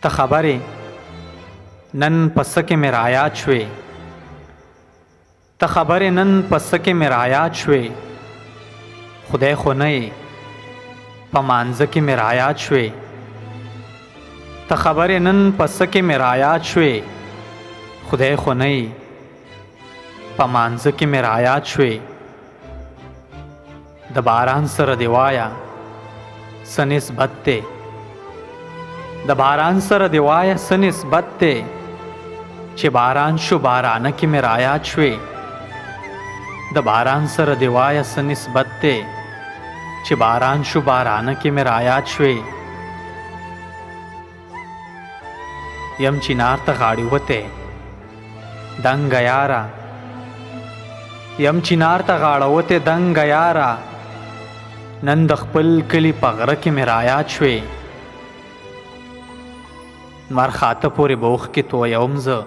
ته خبرې نن پس کې مې رایاد شوې، ته خبرې نن پس کې مې رایاد شوې، خدای خو نه یې په مانځه کې مې رایاد شوې، ته خبرې نن پس کې مې رایاد شوې، خدای خو نه یې په مانځه کې مې رایاد شوې. د باران سره دی وایا څه نسبت دی، د باران سره دی وایا څه نسبت دی، چې باران شو بارانه کې مې رایاد شوې، د باران سره دی وایا څه نسبت دی، چې باران شو بارانه کې مې رایاد شوې. یم چنار ته غاړې وته دنګه یاره، یم چنار ته غاړه وته دنګه یاره، نن د خپل کلي په غره کې مې رایاد شوې. نمر خاته پورې به اوښ کې تویوم زه،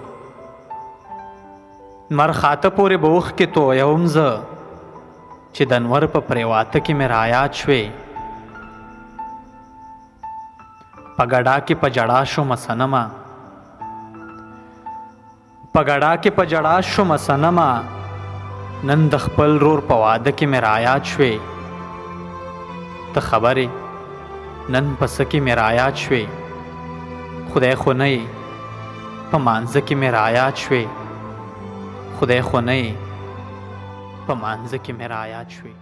نمر خاته پورې به اوښ کې تویوم زه، چې د انور په پریواته کې مې رایاد شوې. په ګډا کې په جړا شومه صنمه، په ګډا کې په جړا شومه صنمه، نن د خپل رور په واده کې مې رایاد شوې. ته خبرې نن پس کې مې رایاد شوې، خدای خو نه یې په مانځه کې مې رایاد شوې، خدای خو نه یې په مانځه کې مې رایاد شوې.